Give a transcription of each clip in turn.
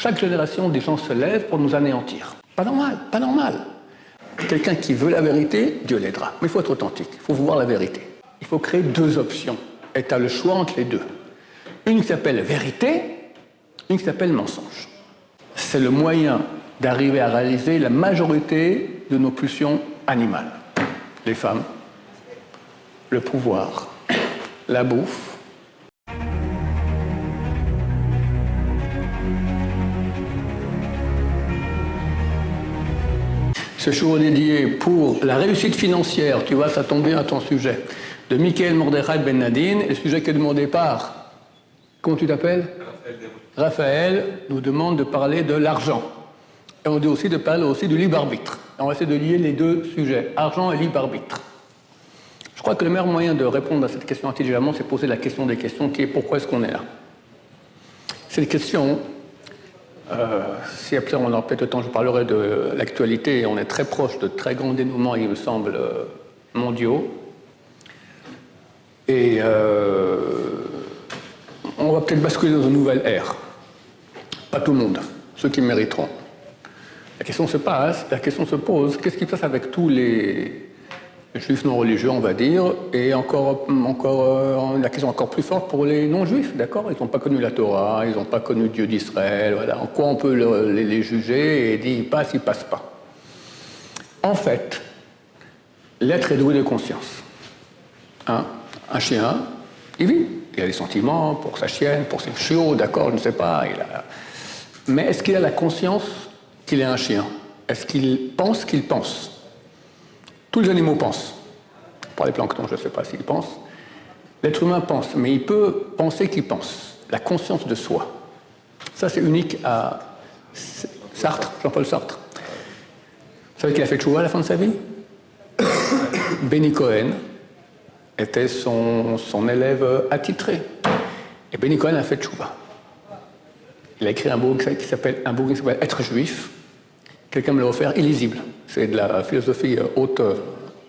chaque génération, des gens se lèvent pour nous anéantir. Pas normal, pas normal. Quelqu'un qui veut la vérité, Dieu l'aidera. Mais il faut être authentique, il faut voir la vérité. Il faut créer deux options. Et tu as le choix entre les deux. Une qui s'appelle vérité, une qui s'appelle mensonge. C'est le moyen d'arriver à réaliser la majorité de nos pulsions animales. Les femmes, le pouvoir, la bouffe. Ce show dédié pour la réussite financière, tu vois, ça tombe bien à ton sujet, de Michael Mordechai Ben Nadine, et le sujet qui est de mon départ. Comment tu t'appelles? Raphaël nous demande de parler de l'argent. Et on dit aussi de parler aussi du libre arbitre. Et on va essayer de lier les deux sujets, argent et libre arbitre. Je crois que le meilleur moyen de répondre à cette question intelligemment, c'est poser la question des questions qui est pourquoi est-ce qu'on est là. C'est une question, si après on aura peut-être le temps, je parlerai de l'actualité, on est très proche de très grands dénouements, il me semble, mondiaux. Et on va peut-être basculer dans une nouvelle ère. Pas tout le monde, ceux qui mériteront. La question se pose, qu'est-ce qui se passe avec tous les juifs non religieux, on va dire, et la question encore plus forte pour les non-juifs, d'accord? Ils n'ont pas connu la Torah, ils n'ont pas connu Dieu d'Israël, voilà. En quoi on peut les juger et dire ils passent pas? En fait, l'être est doué de conscience. Hein? Un chien, il vit, il a des sentiments pour sa chienne, pour ses chiots, d'accord, je ne sais pas, mais est-ce qu'il a la conscience qu'il est un chien? Est-ce qu'il pense qu'il pense? Tous les animaux pensent. Pour les planctons, je ne sais pas s'ils pensent. L'être humain pense, mais il peut penser qu'il pense. La conscience de soi. Ça, c'est unique à Sartre, Jean-Paul Sartre. Vous savez qu'il a fait tchouva à la fin de sa vie? Benny Cohen était son élève attitré. Et Benny Cohen a fait tchouva. Il a écrit un bouquin qui s'appelle Être juif. Quelqu'un me l'a offert, illisible. C'est de la philosophie haute.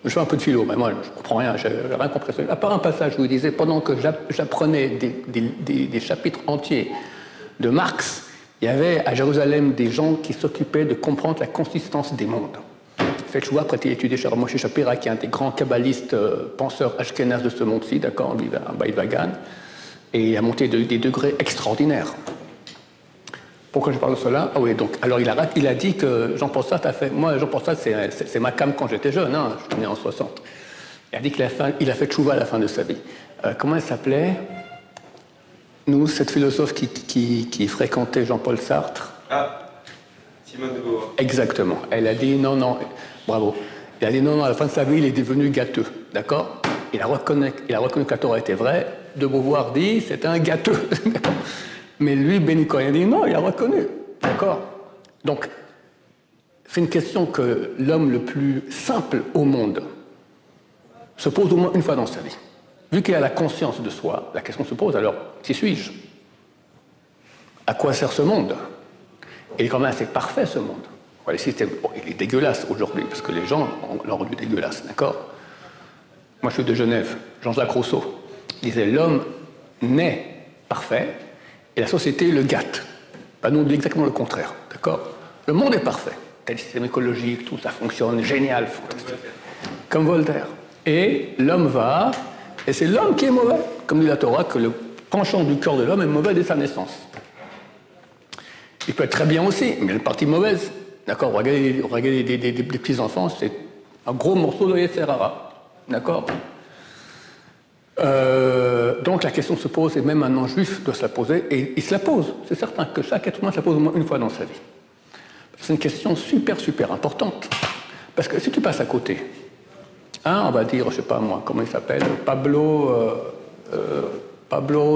Je fais un peu de philo, mais moi, je ne comprends rien, je n'ai rien compris. À part un passage où il disait, pendant que j'apprenais des chapitres entiers de Marx, il y avait à Jérusalem des gens qui s'occupaient de comprendre la consistance des mondes. Fait que je vois, après il a étudié chez Moshe Shapira, qui est un des grands kabbalistes, penseurs ashkénazes de ce monde-ci, d'accord, à Beit Vagan, et il a monté des degrés extraordinaires. Pourquoi je parle de cela? Ah oui, donc, alors il a dit que Jean-Paul Sartre a fait... Moi, Jean-Paul Sartre, c'est ma cam quand j'étais jeune, hein, je suis né en 60. Il a dit qu'il a fait tchouva à la fin de sa vie. Comment elle s'appelait? Nous, cette philosophe qui fréquentait Jean-Paul Sartre. Ah, Simone de Beauvoir. Exactement. Elle a dit non, bravo. Il a dit non, à la fin de sa vie, il est devenu gâteux, d'accord? Il a reconnu que la Torah était vraie. De Beauvoir dit, c'est un gâteux. Mais lui, Benny Cohen, dit non, il a reconnu. D'accord? Donc, c'est une question que l'homme le plus simple au monde se pose au moins une fois dans sa vie. Vu qu'il a la conscience de soi, la question se pose, alors, qui suis-je? À quoi sert ce monde? Il est quand même assez parfait, ce monde. Les systèmes, il est dégueulasse aujourd'hui, parce que les gens l'ont rendu dégueulasse, d'accord? Moi, je suis de Genève. Jean-Jacques Rousseau disait, l'homme naît parfait, et la société le gâte. Ben, nous, on dit exactement le contraire, d'accord? Le monde est parfait. Tel système écologique, tout ça fonctionne, génial, fantastique. Comme Voltaire. Et l'homme va, et c'est l'homme qui est mauvais. Comme dit la Torah, que le penchant du cœur de l'homme est mauvais dès sa naissance. Il peut être très bien aussi, mais il y a une partie mauvaise. D'accord? Regardez des petits-enfants, c'est un gros morceau de Yetzer Hara. D'accord? Donc la question se pose, et même un non-juif doit se la poser, et il se la pose. C'est certain que chaque être humain se la pose au moins une fois dans sa vie. C'est une question super, super importante. Parce que si tu passes à côté, on va dire, je ne sais pas moi, comment il s'appelle, Pablo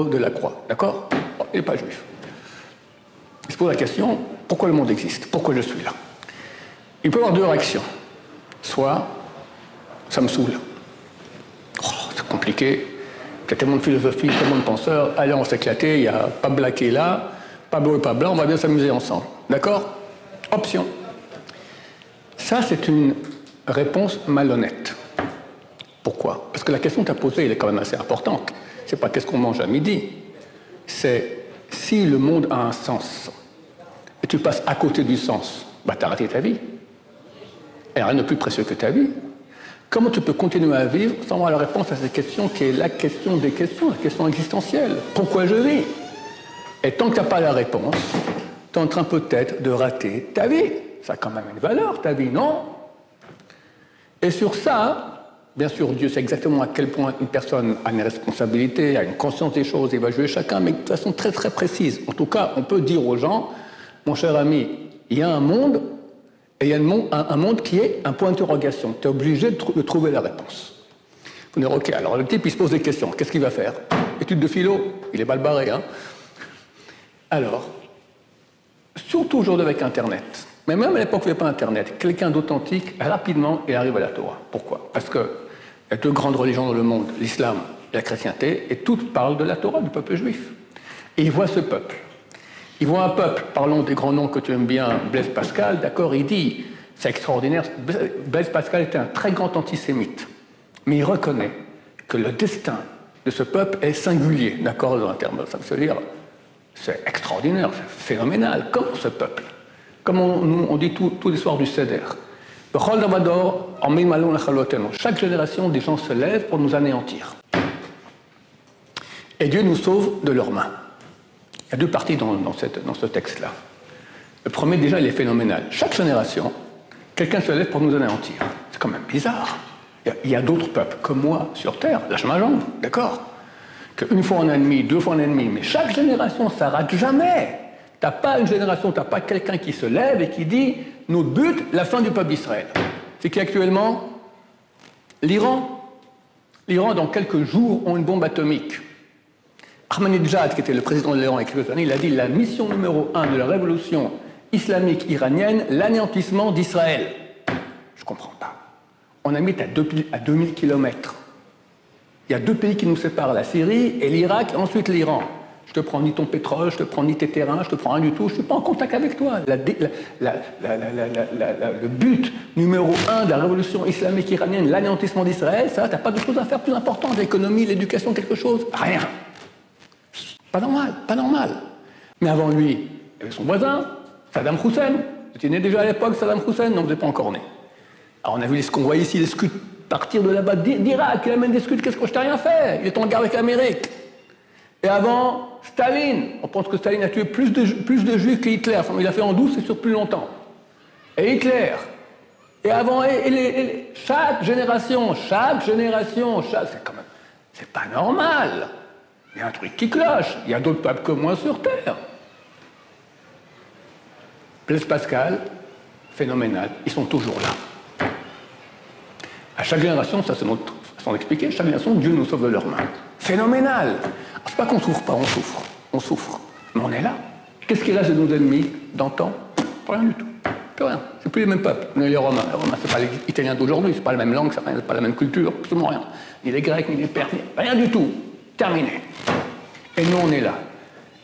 Delacroix, d'accord? Bon, il n'est pas juif. Il se pose la question, pourquoi le monde existe? Pourquoi je suis là? Il peut y avoir deux réactions. Soit, ça me saoule. Oh, c'est compliqué. Il y a tellement de philosophie, tellement de penseurs. Allez, on va s'éclater. Il y a Pablo qui est là. Pablo et Pablo, on va bien s'amuser ensemble. D'accord? Option. Ça, c'est une réponse malhonnête. Pourquoi? Parce que la question que tu as posée, elle est quand même assez importante. C'est pas qu'est-ce qu'on mange à midi. C'est si le monde a un sens. tu passes à côté du sens, bah, tu as raté ta vie. Et rien de plus précieux que ta vie. Comment tu peux continuer à vivre sans avoir la réponse à cette question qui est la question des questions, la question existentielle? Pourquoi je vis? Et tant que tu n'as pas la réponse, tu es en train peut-être de rater ta vie. Ça a quand même une valeur, ta vie, non? Et sur ça, bien sûr, Dieu sait exactement à quel point une personne a une responsabilité, a une conscience des choses, et va juger chacun, mais de façon très très précise. En tout cas, on peut dire aux gens, mon cher ami, il y a un monde, et il y a un monde qui est un point d'interrogation. Tu es obligé de trouver la réponse. Vous dire, ok, alors le type, il se pose des questions. Qu'est-ce qu'il va faire? Étude de philo, il est mal barré, hein? Alors, surtout aujourd'hui avec Internet, mais même à l'époque où il n'y avait pas Internet, quelqu'un d'authentique, rapidement, il arrive à la Torah. Pourquoi? Parce qu'il y a deux grandes religions dans le monde, l'islam et la chrétienté, et toutes parlent de la Torah, du peuple juif. Et il voit ce peuple. Il voit un peuple, parlons des grands noms que tu aimes bien, Blaise Pascal, d'accord, il dit, c'est extraordinaire, Blaise Pascal était un très grand antisémite, mais il reconnaît que le destin de ce peuple est singulier, d'accord, dans un terme, ça veut dire, c'est extraordinaire, c'est phénoménal, comme ce peuple. Comme on dit tous les soirs du Seder. Chaque génération, des gens se lèvent pour nous anéantir. Et Dieu nous sauve de leurs mains. Il y a deux parties dans ce texte-là. Le premier, déjà, il est phénoménal. Chaque génération, quelqu'un se lève pour nous anéantir. C'est quand même bizarre. Il y a d'autres peuples, comme moi, sur Terre, lâche ma jambe, d'accord? Qu'une fois un ennemi, deux fois un ennemi, mais chaque génération, ça rate jamais. T'as pas une génération, t'as pas quelqu'un qui se lève et qui dit « Notre but, la fin du peuple d'Israël ». C'est qui actuellement? L'Iran. L'Iran, dans quelques jours, ont une bombe atomique. Ahmadinejad, qui était le président de l'Iran il y a quelques années, il a dit la mission numéro 1 de la révolution islamique iranienne, l'anéantissement d'Israël. Je ne comprends pas. On habite à 2000 km. Il y a deux pays qui nous séparent, la Syrie et l'Irak, et ensuite l'Iran. Je te prends ni ton pétrole, je te prends ni tes terrains, je te prends rien du tout, je ne suis pas en contact avec toi. Le but numéro 1 de la révolution islamique iranienne, l'anéantissement d'Israël, ça, tu n'as pas de choses à faire plus importantes, l'économie, l'éducation, quelque chose? Rien. Pas normal, pas normal. Mais avant lui, il y avait son voisin, Saddam Hussein. Vous étiez né déjà à l'époque, Saddam Hussein? Non, vous n'êtes pas encore né. Alors on a vu ce qu'on voit ici, les Scuds partir de là-bas d'Irak, il amène des Scuds, qu'est-ce que je t'ai rien fait? Il est en guerre avec l'Amérique. Et avant, Staline. On pense que Staline a tué plus de juifs que Enfin, il a fait en douce et sur plus longtemps. Et Hitler. Et avant, chaque génération, c'est quand même, c'est pas normal. Il y a un truc qui cloche. Il y a d'autres peuples que moi sur Terre. Blaise Pascal, phénoménal. Ils sont toujours là. À chaque génération, ça c'est notre façon d'expliquer, chaque génération, Dieu nous sauve de leurs mains. Phénoménal. C'est pas qu'on souffre pas, on souffre. On souffre. Mais on est là. Qu'est-ce qui reste de nos ennemis d'antan? Rien du tout. Plus rien. C'est plus les mêmes peuples. On est les Romains. Les Romains, c'est pas les Italiens d'aujourd'hui, c'est pas la même langue, c'est pas la même culture, absolument rien. Ni les Grecs, ni les Perses, rien du tout. Terminé. Et nous, on est là.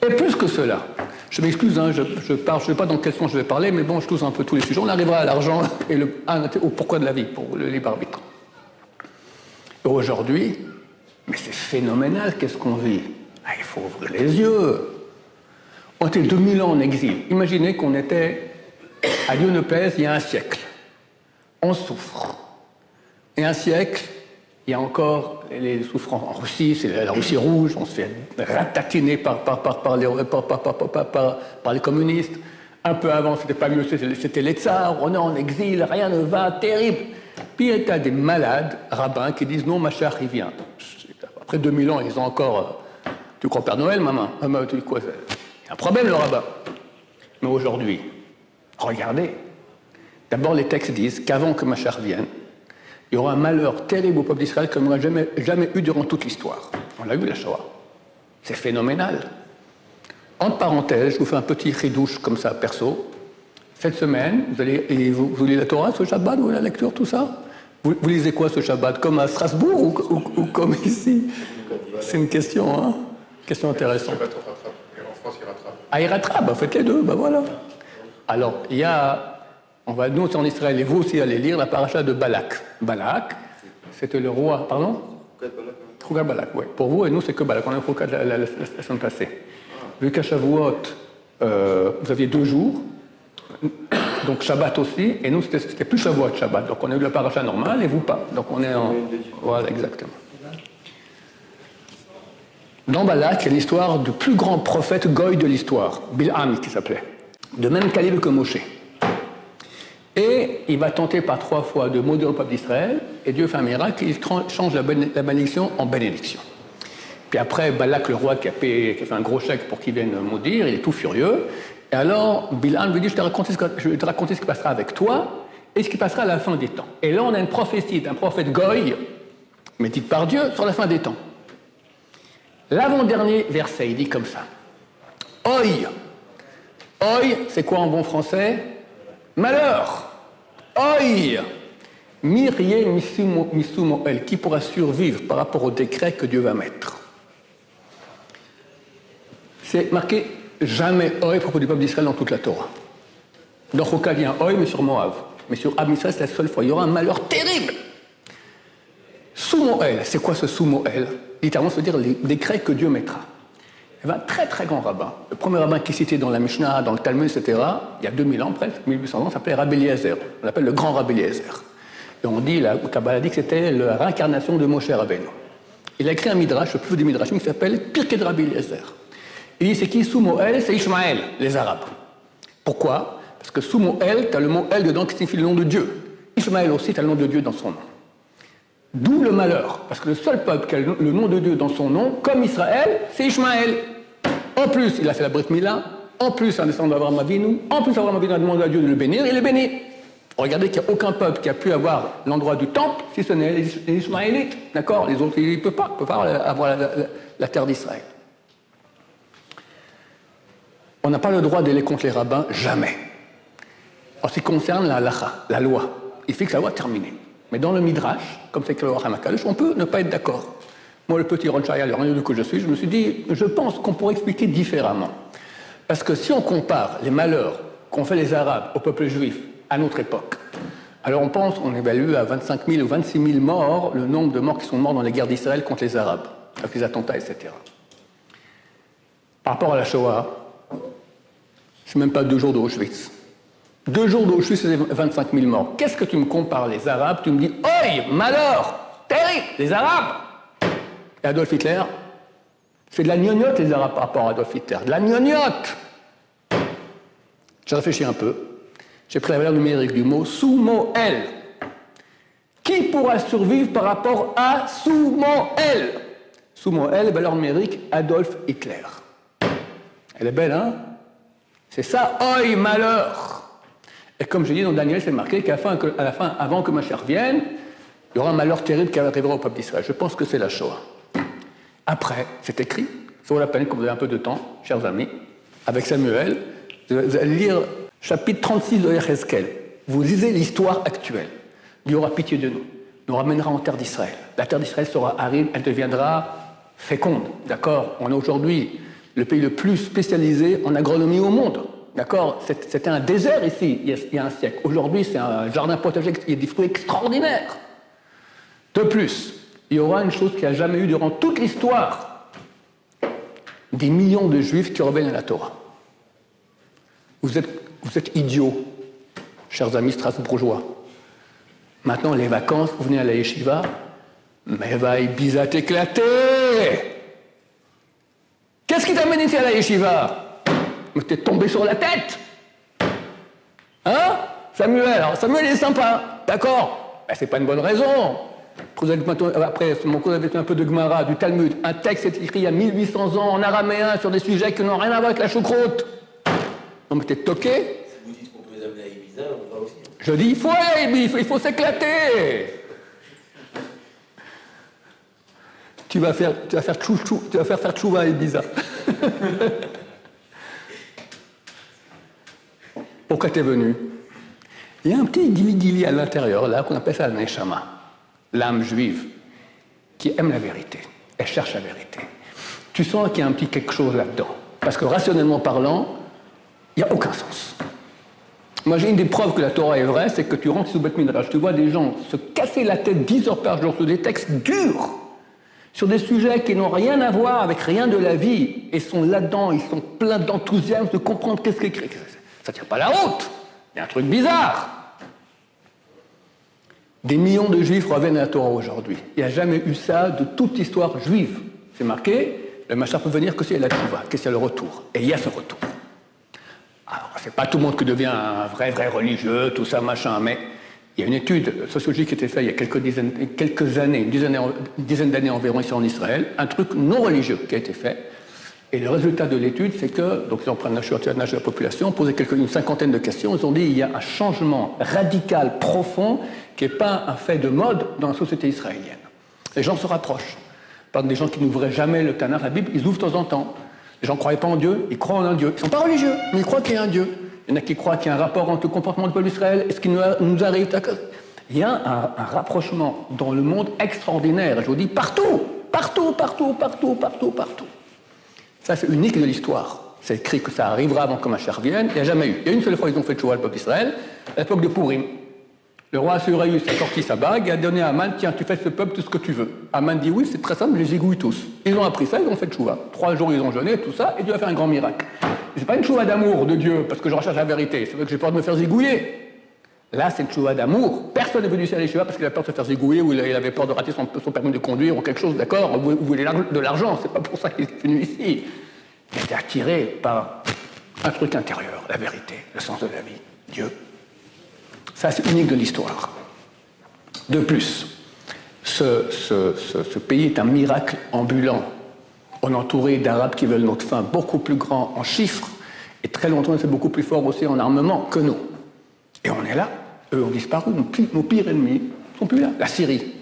Et plus que cela, je m'excuse, hein, je ne sais pas dans quel sens je vais parler, mais bon, je touche un peu tous les sujets. On arrivera à l'argent et au pourquoi de la vie, pour le libre arbitre. Et aujourd'hui, mais c'est phénoménal, qu'est-ce qu'on vit? Ah, il faut ouvrir les yeux. On était 2000 ans en exil. Imaginez qu'on était à Dieu ne pèse il y a un siècle. On souffre. Et un siècle, il y a encore les souffrances en Russie, c'est la Russie rouge, on se fait ratatiner par les communistes. Un peu avant, c'était pas mieux, c'était les tsars, on est en exil, rien ne va, terrible. Puis il y a des malades, rabbins, qui disent non, Machar, il vient. Après 2000 ans, ils ont encore. Tu crois Père Noël, maman? Tu dis quoi? Il y a un problème, le rabbin. Mais aujourd'hui, regardez. D'abord, les textes disent qu'avant que Machar vienne, il y aura un malheur terrible au peuple d'Israël comme on n'a jamais eu durant toute l'histoire. On l'a vu, la Shoah. C'est phénoménal. Entre parenthèses, je vous fais un petit ridouche comme ça, perso. Cette semaine, vous lisez la Torah, ce Shabbat, vous la lecture, tout ça? Vous lisez quoi, ce Shabbat? Comme à Strasbourg ou comme ici? C'est une question, hein? Question intéressante. En France, il rattrape. Ah, il rattrape, bah, faites les deux, bah voilà. Alors, il y a... Nous, c'est en Israël, et vous aussi allez lire la paracha de Balak. Balak, c'était le roi, pardon? Chougat Balak, oui. Pour vous et nous, c'est que Balak. On a un la semaine passée. Vu qu'à Shavuot, vous aviez 2 jours, donc Shabbat aussi, et nous c'était plus Shavuot Shabbat, donc on a eu le paracha normal et vous pas. Donc on est en... Voilà, exactement. Dans Balak, il y a l'histoire du plus grand prophète goy de l'histoire, Bil'am qui s'appelait, de même calibre que Moshe. Et il va tenter par 3 fois de maudire le peuple d'Israël, et Dieu fait un miracle, il change la malédiction en bénédiction. Puis après, Balak, le roi qui a fait un gros chèque pour qu'il vienne maudire, il est tout furieux. Et alors, Bil'am lui dit, je vais te raconter ce qui passera avec toi et ce qui passera à la fin des temps. Et là, on a une prophétie d'un prophète goy, mais dite par Dieu, sur la fin des temps. L'avant-dernier verset, il dit comme ça. Oi. Oi, c'est quoi en bon français? Malheur. Oi. Mirie misumo el, qui pourra survivre par rapport au décret que Dieu va mettre. C'est marqué jamais oi à propos du peuple d'Israël dans toute la Torah. Dans Chokal, il y a un oi, mais sur Moab. Mais sur Am Yisraël, c'est la seule fois. Il y aura un malheur terrible. Sumoel, c'est quoi ce Sumoel? Littéralement, ça veut dire les décrets que Dieu mettra. Il y avait un très très grand rabbin. Le premier rabbin qui est cité dans la Mishnah, dans le Talmud, etc., il y a 2000 ans presque, 1800 ans, s'appelait Rabbi Eliezer. On l'appelle le grand Rabbi Eliezer. Et on dit, la Kabbalah dit que c'était la réincarnation de Moshe Rabbeinu. Il a écrit un midrash, le plus vieux des midrashim, qui s'appelle Pirkei de Rabbi Eliezer. Il dit, c'est qui Sumoel? C'est Ishmaël, les Arabes. Pourquoi? Parce que Sumoel, tu as le mot El dedans qui signifie le nom de Dieu. Ishmaël aussi, tu as le nom de Dieu dans son nom. D'où le malheur, parce que le seul peuple qui a le nom de Dieu dans son nom, comme Israël, c'est Ishmaël. En plus, il a fait la Brit Mila, en plus, un descendant d'Abraham Avinu, en plus, Abraham Avinu a demandé à Dieu de le bénir, il est béni. Regardez qu'il n'y a aucun peuple qui a pu avoir l'endroit du temple, si ce n'est les Ishmaélites, d'accord? Les autres, ils ne peuvent pas avoir la terre d'Israël. On n'a pas le droit d'aller contre les rabbins, jamais. En ce qui concerne la halacha, la loi, il fixe la loi terminée. Mais dans le Midrash, comme c'est que le Hamakadosh, on peut ne pas être d'accord. Moi, le petit Ron Shaya, le rien que je suis, je me suis dit, je pense qu'on pourrait expliquer différemment. Parce que si on compare les malheurs qu'ont fait les Arabes au peuple juif à notre époque, alors on évalue à 25 000 ou 26 000 morts le nombre de morts qui sont morts dans les guerres d'Israël contre les Arabes, avec les attentats, etc. Par rapport à la Shoah, c'est même pas 2 jours d'Auschwitz. 2 jours d'Auschwitz, c'est 25 000 morts. Qu'est-ce que tu me compares les Arabes? Tu me dis, oi, malheur, terrible, les Arabes. Et Adolf Hitler, c'est de la gnognotte les Arabes par rapport à Adolf Hitler. De la gnognotte. J'ai réfléchi un peu. J'ai pris la valeur numérique du mot Sumoel. Qui pourra survivre par rapport à Sumoel? Sumoel, valeur numérique, Adolf Hitler. Elle est belle, hein? C'est ça, oi, malheur. Et comme je dis dans Daniel, c'est marqué qu'à la fin, avant que Mashiach vienne, il y aura un malheur terrible qui arrivera au peuple d'Israël. Je pense que c'est la Shoah. Après, c'est écrit, ça vaut la peine que vous ayez un peu de temps, chers amis, avec Samuel, vous allez lire chapitre 36 de Yechezkel. Vous lisez l'histoire actuelle. Dieu aura pitié de nous, nous ramènera en terre d'Israël. La terre d'Israël sera aride, elle deviendra féconde. D'accord? On est aujourd'hui le pays le plus spécialisé en agronomie au monde. D'accord? C'était un désert ici, il y a un siècle. Aujourd'hui, c'est un jardin potager, il y a des fruits extraordinaires. De plus, il y aura une chose qu'il n'y a jamais eu durant toute l'histoire. Des millions de juifs qui reviennent à la Torah. Vous êtes idiots, chers amis strasbourgeois. Maintenant, les vacances, vous venez à la yeshiva, mais va Ibiza t'éclater! Qu'est-ce qui t'amène ici à la yeshiva? Mais t'es tombé sur la tête! Hein? Samuel, alors Samuel est sympa, d'accord? Ben, c'est pas une bonne raison. Après, mon cours avait un peu de Gemara, du Talmud. Un texte est écrit il y a 1800 ans en araméen sur des sujets qui n'ont rien à voir avec la choucroute. Non mais t'es toqué? Si vous dites qu'on peut les amener à Ibiza, on va aussi. Je dis, il faut s'éclater. Tu vas faire tchouva à Ibiza. Pourquoi t'es venu? Il y a un petit dilly à l'intérieur, là, qu'on appelle ça le neshama, l'âme juive, qui aime la vérité. Elle cherche la vérité. Tu sens qu'il y a un petit quelque chose là-dedans. Parce que rationnellement parlant, il n'y a aucun sens. Moi, j'ai une des preuves que la Torah est vraie, c'est que tu rentres sous Beth Midrash, tu vois des gens se casser la tête 10 heures par jour sur des textes durs, sur des sujets qui n'ont rien à voir avec rien de la vie, et sont là-dedans, ils sont pleins d'enthousiasme de comprendre qu'est-ce qu'écrit. Ça ne tient pas la route. Il y a un truc bizarre. Des millions de juifs reviennent à la Torah aujourd'hui. Il n'y a jamais eu ça de toute l'histoire juive. C'est marqué, le Mashiach peut venir que s'il y a la tchouva, que s'il y a le retour. Et il y a ce retour. Alors, c'est pas tout le monde qui devient un vrai religieux, tout ça, machin, mais il y a une étude sociologique qui a été faite il y a quelques années, une dizaine d'années environ ici en Israël, un truc non religieux qui a été fait. Et le résultat de l'étude, c'est que, donc ils ont pris un âge de la population, posé une cinquantaine de questions, ils ont dit qu'il y a un changement radical, profond, qui n'est pas un fait de mode dans la société israélienne. Les gens se rapprochent. Par exemple, des gens qui n'ouvraient jamais le Tanakh, la Bible, ils ouvrent de temps en temps. Les gens ne croyaient pas en Dieu, ils croient en un Dieu. Ils ne sont pas religieux, mais ils croient qu'il y a un Dieu. Il y en a qui croient qu'il y a un rapport entre le comportement du peuple d'Israël et ce qui nous arrive. Il y a un rapprochement dans le monde extraordinaire. Je vous dis partout. Ça, c'est unique de l'histoire. C'est écrit que ça arrivera avant que Mashiach vienne. Il n'y a jamais eu. Il y a une seule fois, ils ont fait tchouva le peuple d'Israël, à l'époque de Purim. Le roi Assuérus a sorti sa bague et a donné à Aman, tiens, tu fais ce peuple tout ce que tu veux. Aman dit oui, c'est très simple, je les égouille tous. Ils ont appris ça, ils ont fait tchouva. 3 jours, ils ont jeûné, tout ça, et Dieu a fait un grand miracle. C'est pas une tchouva d'amour de Dieu, parce que je recherche la vérité. C'est vrai que j'ai peur de me faire zigouiller. Là, c'est une tchouva d'amour. Personne n'est venu ici à l'échouva parce qu'il a peur de se faire zigouiller ou il avait peur de rater son permis de conduire ou quelque chose, d'accord, ou vous voulez de l'argent, c'est pas pour ça qu'il est venu ici. Il était attiré par un truc intérieur, la vérité, le sens de la vie, Dieu. Ça, c'est unique de l'histoire. De plus, ce pays est un miracle ambulant. On est entouré d'Arabes qui veulent notre fin beaucoup plus grand en chiffres et très longtemps, c'est beaucoup plus fort aussi en armement que nous. Et on est là. Eux ont disparu. Nos pires ennemis ne sont plus là. La Syrie.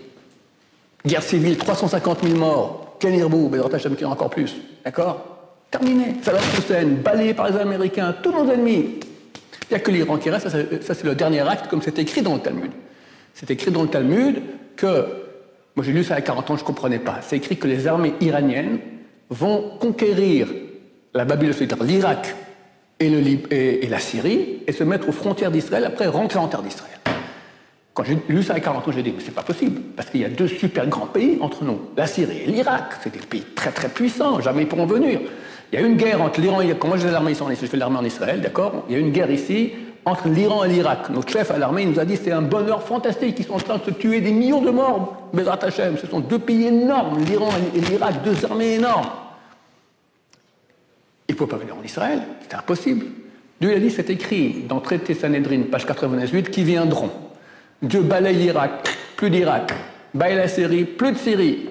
Guerre civile, 350 000 morts. Kenirbu, Bezrat Hashem qui en a encore plus. D'accord? Terminé. Saddam Hussein, balayé par les Américains, tous nos ennemis. Il n'y a que l'Iran qui reste. Ça, c'est le dernier acte, comme c'est écrit dans le Talmud. C'est écrit dans le Talmud que... Moi, j'ai lu ça il y a 40 ans, je ne comprenais pas. C'est écrit que les armées iraniennes vont conquérir la Babylone, c'est-à-dire l'Irak et la Syrie, et se mettre aux frontières d'Israël, après rentrer en terre d'Israël. Quand j'ai lu ça il y a 40 ans, j'ai dit, mais c'est pas possible, parce qu'il y a 2 super grands pays entre nous, la Syrie et l'Irak, c'est des pays très très puissants, jamais ils pourront venir. Il y a une guerre entre l'Iran et l'Irak, quand moi je fais l'armée en Israël, d'accord, il y a une guerre ici entre l'Iran et l'Irak. Notre chef à l'armée nous a dit, c'est un bonheur fantastique, ils sont en train de se tuer des millions de morts, Bezrat Hashem, ce sont 2 pays énormes, l'Iran et l'Irak, 2 armées énormes. Il ne peut pas venir en Israël, c'est impossible. Dieu a dit, c'est écrit dans Traité Sanhédrin, page 98, qui viendront. Dieu balaye l'Irak, plus d'Irak. Balaye la Syrie, plus de Syrie.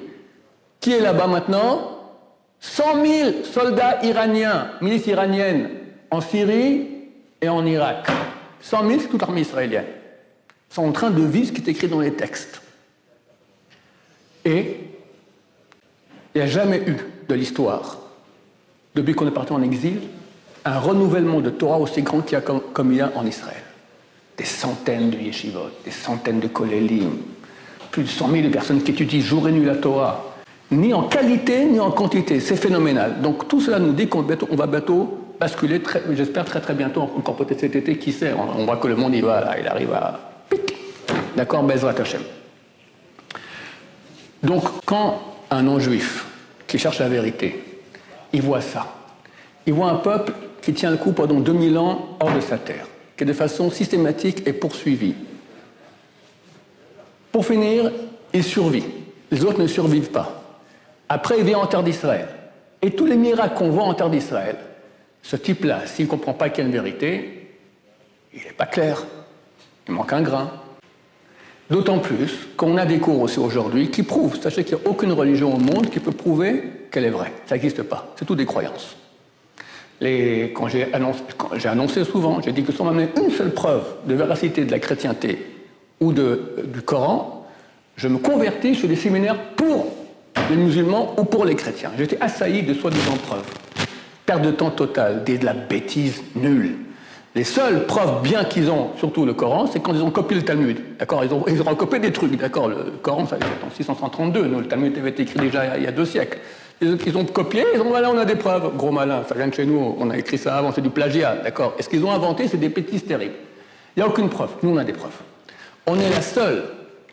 Qui est là-bas maintenant? 100 000 soldats iraniens, milices iraniennes, en Syrie et en Irak. 100 000, c'est toute l'armée israélienne. Ils sont en train de vivre ce qui est écrit dans les textes. Et il n'y a jamais eu de l'histoire, depuis qu'on est parti en exil, un renouvellement de Torah aussi grand qu'il y a comme il y a en Israël. Des centaines de yeshivot, des centaines de kollélim, plus de 100 000 personnes qui étudient jour et nuit la Torah, ni en qualité ni en quantité, c'est phénoménal. Donc tout cela nous dit qu'on va bientôt basculer, j'espère très très bientôt, encore peut-être cet été, qui sait, on voit que le monde il arrive à pic. D'accord, Bezrat Hashem. Donc quand un non-juif qui cherche la vérité, il voit ça. Il voit un peuple qui tient le coup pendant 2000 ans hors de sa terre, qui de façon systématique est poursuivi. Pour finir, il survit. Les autres ne survivent pas. Après, il vient en terre d'Israël. Et tous les miracles qu'on voit en terre d'Israël, ce type-là, s'il ne comprend pas qu'il y a une vérité, il n'est pas clair. Il manque un grain. D'autant plus qu'on a des cours aussi aujourd'hui qui prouvent, sachez qu'il n'y a aucune religion au monde qui peut prouver qu'elle est vraie. Ça n'existe pas. C'est tout des croyances. Quand j'ai annoncé souvent, j'ai dit que si on m'amenait une seule preuve de véracité de la chrétienté ou du Coran, je me convertis chez des séminaires pour les musulmans ou pour les chrétiens. J'étais assailli de soi-disant preuves. Perte de temps totale, de la bêtise nulle. Les seules preuves bien qu'ils ont, surtout le Coran, c'est quand ils ont copié le Talmud. D'accord, ils ont recopié des trucs. D'accord, le Coran, ça c'est en 632. Nous, le Talmud avait été écrit déjà il y a 2 siècles. Ils ont copié, ils ont voilà, on a des preuves. Gros malin, ça vient de chez nous, on a écrit ça avant, c'est du plagiat. D'accord. Et ce qu'ils ont inventé, c'est des bêtises terribles. Il n'y a aucune preuve. Nous, on a des preuves. On est la seule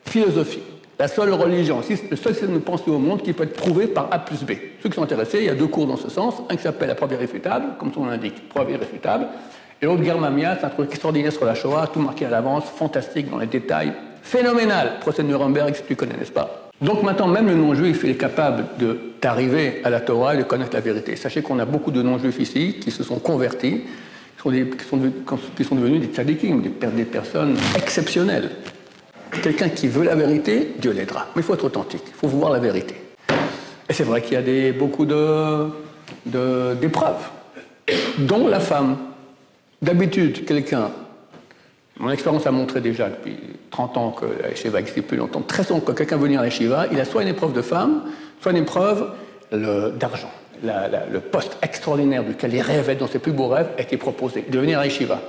philosophie, la seule religion, le seul système de pensée au monde qui peut être prouvé par A plus B. Ceux qui sont intéressés, il y a 2 cours dans ce sens. Un qui s'appelle la preuve irréfutable, comme son nom l'indique, preuve irréfutable. Et l'autre guerre Mamia, c'est un truc extraordinaire sur la Shoah, tout marqué à l'avance, fantastique dans les détails, phénoménal. Procès de Nuremberg, si tu connais, n'est-ce pas? Donc maintenant, même le non-juif, il est capable d'arriver à la Torah et de connaître la vérité. Sachez qu'on a beaucoup de non-juifs ici qui se sont convertis, qui sont devenus des tzadikim, des personnes exceptionnelles. Quelqu'un qui veut la vérité, Dieu l'aidera. Mais il faut être authentique, il faut voir la vérité. Et c'est vrai qu'il y a beaucoup d'épreuves, dont la femme. D'habitude, mon expérience a montré déjà depuis 30 ans que la yeshiva existe depuis longtemps, très souvent quand quelqu'un veut venir à la yeshiva, il a soit une épreuve de femme, soit une épreuve d'argent. Le poste extraordinaire duquel il rêvait dans ses plus beaux rêves a été proposé, de venir à la yeshiva.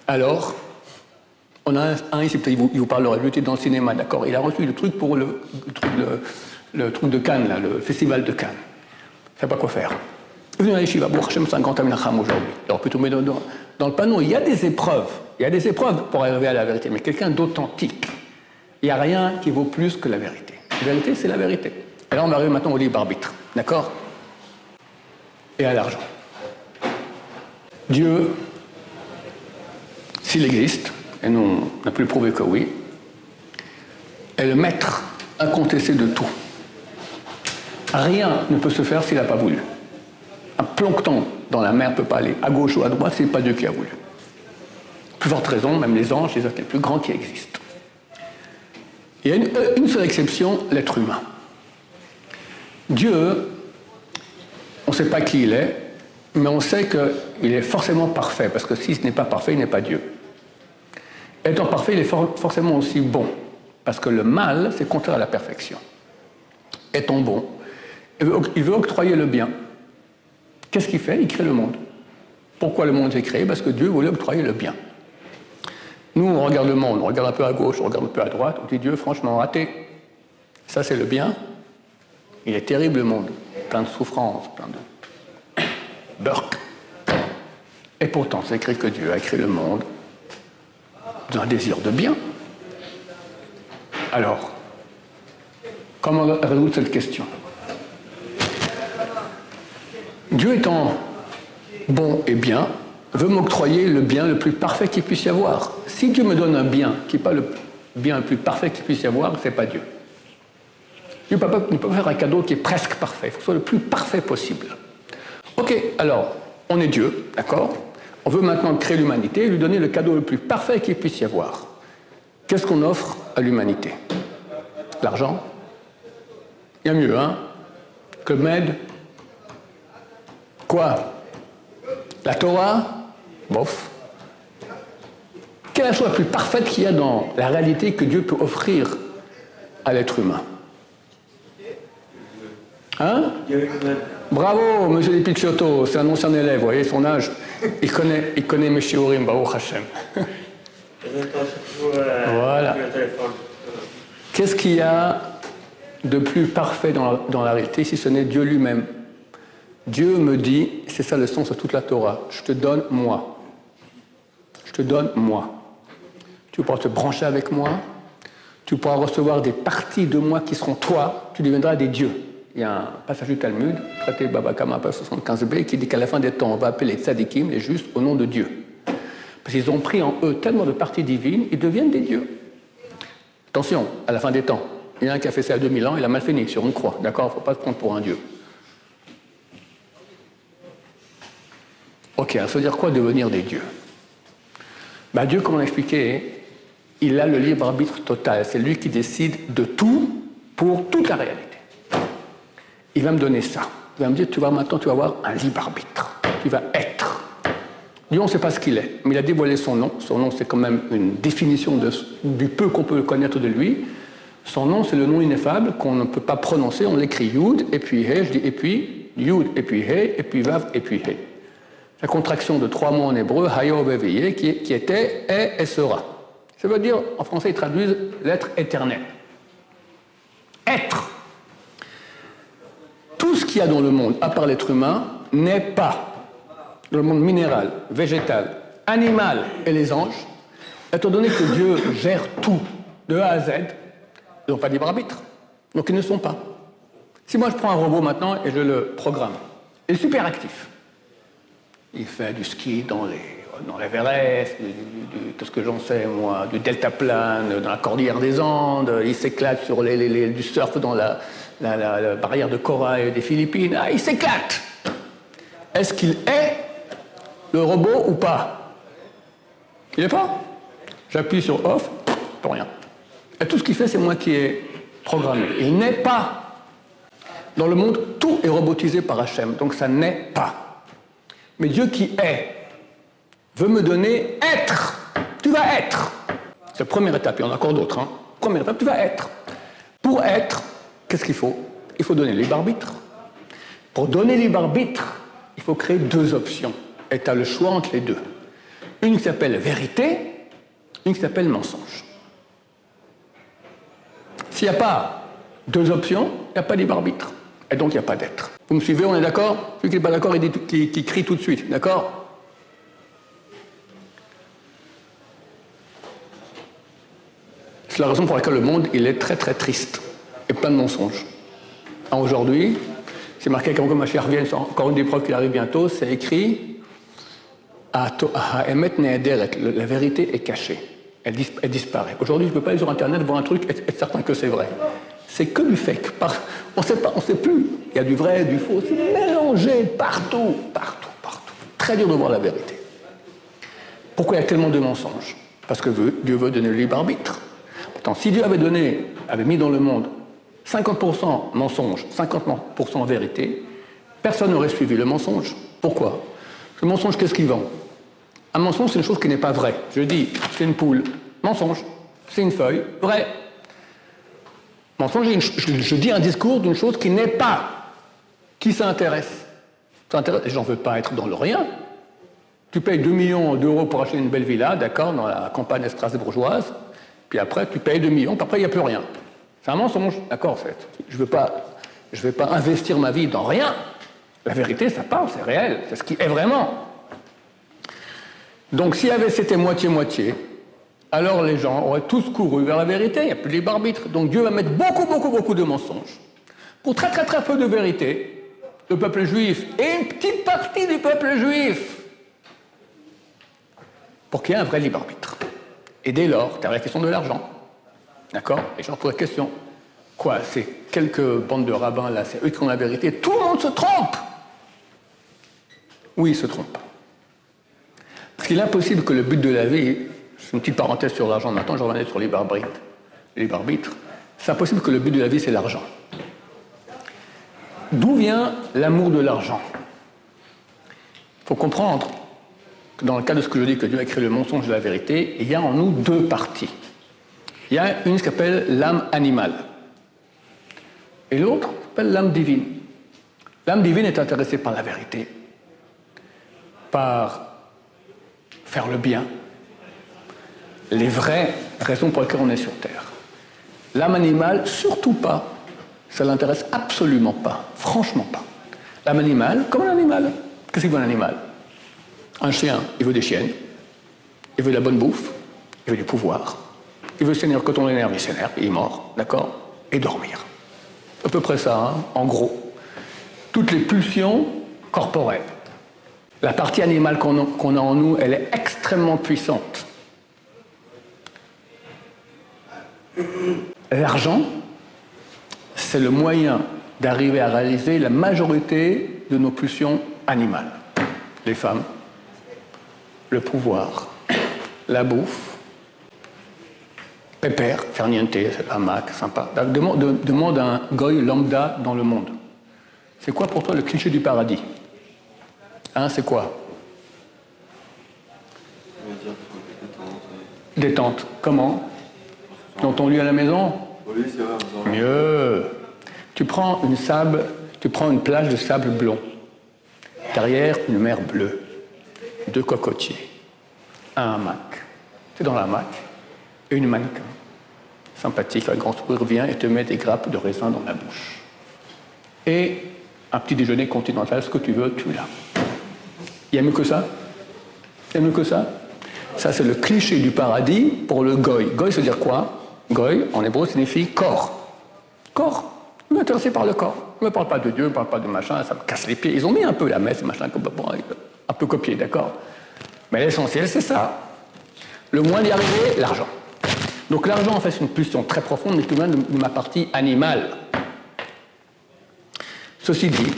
Alors, on a un ici, peut-être il vous parlera, lui était dans le cinéma, d'accord, il a reçu le truc pour le truc de Cannes, là, le festival de Cannes. Il ne sait pas quoi faire. Venez à la yeshiva, bon, Hachem, c'est un grand Aminacham aujourd'hui. Alors, plutôt, mais dans le panneau, il y a des épreuves. Il y a des épreuves pour arriver à la vérité, mais quelqu'un d'authentique. Il n'y a rien qui vaut plus que la vérité. La vérité, c'est la vérité. Et là, on va arriver maintenant au libre arbitre. D'accord? Et à l'argent. Dieu, s'il existe, et nous, on a pu le prouver que oui, est le maître incontesté de tout. Rien ne peut se faire s'il n'a pas voulu. Un plancton dans la mer ne peut pas aller à gauche ou à droite, ce n'est pas Dieu qui a voulu. Plus forte raison, même les anges, les êtres les plus grands qui existent. Il y a une seule exception, l'être humain. Dieu, on ne sait pas qui il est, mais on sait qu'il est forcément parfait, parce que s'il n'est pas parfait, il n'est pas Dieu. Étant parfait, il est forcément aussi bon, parce que le mal, c'est contraire à la perfection. Étant bon, il veut octroyer le bien. Qu'est-ce qu'il fait? Il crée le monde. Pourquoi le monde est créé? Parce que Dieu voulait octroyer le bien. Nous, on regarde le monde, on regarde un peu à gauche, on regarde un peu à droite, on dit Dieu, franchement, raté. Ça, c'est le bien. Il est terrible, le monde. Plein de souffrances, plein de burk. Et pourtant, c'est écrit que Dieu a créé le monde d'un désir de bien. Alors, comment résoudre cette question? Dieu étant bon et bien, veut m'octroyer le bien le plus parfait qu'il puisse y avoir. Si Dieu me donne un bien qui n'est pas le bien le plus parfait qu'il puisse y avoir, ce n'est pas Dieu. Dieu ne peut pas faire un cadeau qui est presque parfait. Il faut que ce soit le plus parfait possible. Ok, alors, on est Dieu, d'accord? On veut maintenant créer l'humanité et lui donner le cadeau le plus parfait qu'il puisse y avoir. Qu'est-ce qu'on offre à l'humanité? L'argent? Il y a mieux, hein? Que m'aide? Quoi? La Torah? Bof. Quelle est la chose la plus parfaite qu'il y a dans la réalité que Dieu peut offrir à l'être humain? Hein? Bravo, monsieur Lipicciotto, c'est un ancien élève, vous voyez son âge. Il connaît mes shiurim, Baruch Hashem. Voilà. Qu'est-ce qu'il y a de plus parfait dans la réalité si ce n'est Dieu lui-même? Dieu me dit, c'est ça le sens de toute la Torah, je te donne moi. Je te donne moi. Tu pourras te brancher avec moi, tu pourras recevoir des parties de moi qui seront toi, tu deviendras des dieux. Il y a un passage du Talmud, traité Baba Kama, page 75b, qui dit qu'à la fin des temps, on va appeler les tzadikim, les justes, au nom de Dieu. Parce qu'ils ont pris en eux tellement de parties divines, ils deviennent des dieux. Attention, à la fin des temps, il y en a un qui a fait ça il y a 2000 ans, il a mal fini sur une croix, d'accord? Il ne faut pas se prendre pour un dieu. Ok, alors ça veut dire quoi devenir des dieux? Ben, Dieu, comme on a expliqué, il a le libre arbitre total. C'est lui qui décide de tout pour toute la réalité. Il va me donner ça. Il va me dire, maintenant, tu vas avoir un libre arbitre. Tu vas être. Dieu, on ne sait pas ce qu'il est, mais il a dévoilé son nom. Son nom, c'est quand même une définition du peu qu'on peut connaître de lui. Son nom, c'est le nom ineffable qu'on ne peut pas prononcer. On l'écrit Yud, et puis He, je dis et puis, Yud, et puis He, et puis Vav, et puis He. La contraction de 3 mots en hébreu, Hayo Veveye, qui était, est et sera. Ça veut dire, en français, ils traduisent l'être éternel. Être. Tout ce qu'il y a dans le monde, à part l'être humain, n'est pas dans le monde minéral, végétal, animal et les anges, étant donné que Dieu gère tout de A à Z, ils n'ont pas de libre arbitre. Donc ils ne sont pas. Si moi je prends un robot maintenant et je le programme, il est super actif. Il fait du ski dans l'Everest, qu'est-ce que j'en sais, moi, du deltaplane, dans la cordillère des Andes. Il s'éclate sur du surf dans la barrière de corail des Philippines. Ah, il s'éclate. Est-ce qu'il est le robot ou pas? Il n'est pas. J'appuie sur off, pour rien. Et tout ce qu'il fait, c'est moi qui ai programmé. Il n'est pas. Dans le monde, tout est robotisé par Hachem, donc ça n'est pas. Mais Dieu qui est veut me donner être. Tu vas être. C'est la première étape, il y en a encore d'autres. Hein. Première étape, tu vas être. Pour être, qu'est-ce qu'il faut? Il faut donner libre arbitre. Pour donner libre arbitre, il faut créer deux options. Et tu as le choix entre les deux. Une qui s'appelle vérité, une qui s'appelle mensonge. S'il n'y a pas deux options, il n'y a pas de libre arbitre. Et donc il n'y a pas d'être. Vous me suivez, on est d'accord? Celui qui n'est pas d'accord, qui crie tout de suite. D'accord? C'est la raison pour laquelle le monde, il est très très triste. Et plein de mensonges. Aujourd'hui, c'est marqué quand Mashiach revient, c'est encore une des preuves qu'il arrive bientôt, c'est écrit Emet Ne'ederet, la vérité est cachée. Elle disparaît. Aujourd'hui, je ne peux pas aller sur Internet voir un truc et être certain que c'est vrai. C'est que du fake. On ne sait plus. Il y a du vrai, du faux. C'est mélangé partout. Très dur de voir la vérité. Pourquoi il y a tellement de mensonges? Parce que Dieu veut donner le libre arbitre. Pourtant, si Dieu avait mis dans le monde 50% mensonge, 50% vérité, personne n'aurait suivi le mensonge. Pourquoi? Le mensonge, qu'est-ce qu'il vend? Un mensonge, c'est une chose qui n'est pas vraie. Je dis, c'est une poule. Mensonge. C'est une feuille. Vrai. Mensonge, je dis un discours d'une chose qui n'est pas. Qui s'intéresse? Les gens ne veulent pas être dans le rien. Tu payes 2 millions d'euros pour acheter une belle villa, d'accord, dans la campagne strasbourgeoise, puis après, tu payes 2 millions, puis après, il n'y a plus rien. C'est un mensonge, d'accord? Je ne vais pas investir ma vie dans rien. La vérité, ça parle, c'est réel, c'est ce qui est vraiment. Donc, si c'était moitié-moitié, alors les gens auraient tous couru vers la vérité, il n'y a plus de libre arbitre. Donc Dieu va mettre beaucoup de mensonges. Pour très peu de vérité, le peuple juif et une petite partie du peuple juif, pour qu'il y ait un vrai libre arbitre. Et dès lors, tu as la question de l'argent. D'accord? Les gens posent la question. Quoi? C'est quelques bandes de rabbins là, c'est eux qui ont la vérité. Tout le monde se trompe! Oui, ils se trompent. Parce qu'il est impossible que le but de la vie, c'est une petite parenthèse sur l'argent maintenant, je reviens sur le libre arbitre. C'est impossible que le but de la vie, c'est l'argent. D'où vient l'amour de l'argent? Il faut comprendre que dans le cas de ce que je dis, que Dieu a créé le mensonge de la vérité, il y a en nous deux parties. Il y a une qui s'appelle l'âme animale. Et l'autre s'appelle l'âme divine. L'âme divine est intéressée par la vérité, par faire le bien, les vraies raisons pour lesquelles on est sur Terre. L'âme animale, surtout pas. Ça ne l'intéresse absolument pas, franchement pas. L'âme animale, comme un animal. Qu'est-ce qu'il veut un animal? Un chien, il veut des chiennes, il veut de la bonne bouffe, il veut du pouvoir, il veut s'énerver, quand on l'énerve, il s'énerve, il est mort, d'accord? Et dormir. À peu près ça, hein, en gros. Toutes les pulsions corporelles. La partie animale qu'on a en nous, elle est extrêmement puissante. L'argent, c'est le moyen d'arriver à réaliser la majorité de nos pulsions animales. Les femmes, le pouvoir, la bouffe, pépère, faire niente, c'est hamac, sympa. Demande à un goy lambda dans le monde. C'est quoi pour toi le cliché du paradis? Hein, c'est quoi? Détente. Comment? Dans ton lit à la maison? Oui, c'est vrai. Mieux. Tu prends une plage de sable blond. Derrière, une mer bleue. 2 cocotiers. Un hamac. Tu es dans l'hamac. Et une mannequin. Sympathique, avec grand sourire, vient et te met des grappes de raisin dans la bouche. Et un petit déjeuner continental, ce que tu veux, tu l'as. Il y a mieux que ça? Il y a mieux que ça? Ça, c'est le cliché du paradis pour le goy. Goy, ça veut dire quoi? Goy, en hébreu, signifie corps. Corps. Je suis intéressé par le corps. Je ne me parle pas de Dieu, je ne parle pas de machin, ça me casse les pieds. Ils ont mis un peu la messe, machin, comme un peu copié, d'accord? Mais l'essentiel, c'est ça. Le moyen d'y arriver, l'argent. Donc l'argent, en fait, c'est une pulsion très profonde, mais tout de même de ma partie animale. Ceci dit,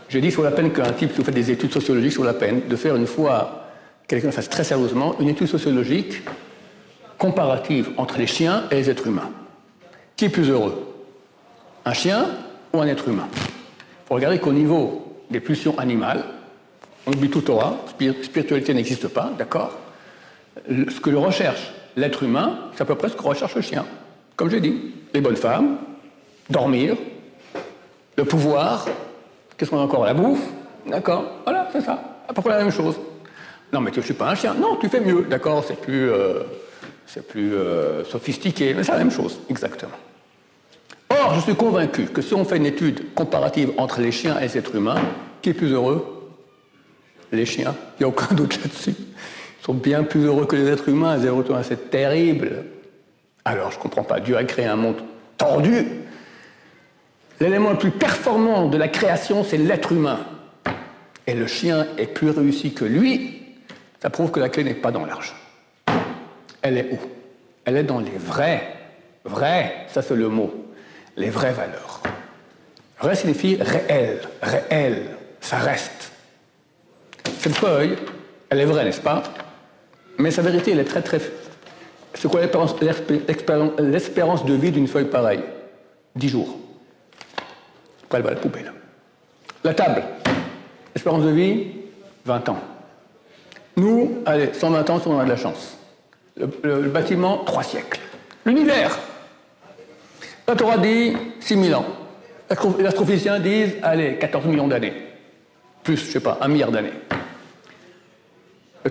j'ai dit sur la peine qu'un type, si vous faites des études sociologiques, sur la peine de faire une fois, quelqu'un fasse très sérieusement, une étude sociologique comparative entre les chiens et les êtres humains. Qui est plus heureux? Un chien ou un être humain? Il faut regarder qu'au niveau des pulsions animales, on oublie tout Torah, spiritualité n'existe pas, d'accord? Ce que le recherche l'être humain, c'est à peu près ce que recherche le chien. Comme j'ai dit, les bonnes femmes, dormir, le pouvoir, qu'est-ce qu'on a encore? La bouffe, d'accord? Voilà, c'est ça, à peu près la même chose. Non, mais je ne suis pas un chien. Non, tu fais mieux, d'accord? C'est plus sophistiqué, mais c'est la même chose, exactement. Or, je suis convaincu que si on fait une étude comparative entre les chiens et les êtres humains, qui est plus heureux? Les chiens. Il n'y a aucun doute là-dessus. Ils sont bien plus heureux que les êtres humains. Les êtres humains, c'est terrible. Alors, je ne comprends pas. Dieu a créé un monde tordu. L'élément le plus performant de la création, c'est l'être humain. Et le chien est plus réussi que lui. Ça prouve que la clé n'est pas dans l'argent. Elle est où? Elle est dans les vrais, ça c'est le mot, les vraies valeurs. Vrai signifie réel, ça reste. Cette feuille, elle est vraie, n'est-ce pas? Mais sa vérité, elle est très. C'est quoi l'espérance de vie d'une feuille pareille? 10 jours. Après, elle va à la poubelle. La table, espérance de vie, 20 ans. Nous, allez, 120 ans si on a de la chance. Le bâtiment, 3 siècles. L'univers, la Torah dit 6000 ans. Les astrophysiciens disent, allez, 14 millions d'années. Plus, je ne sais pas, 1 milliard d'années.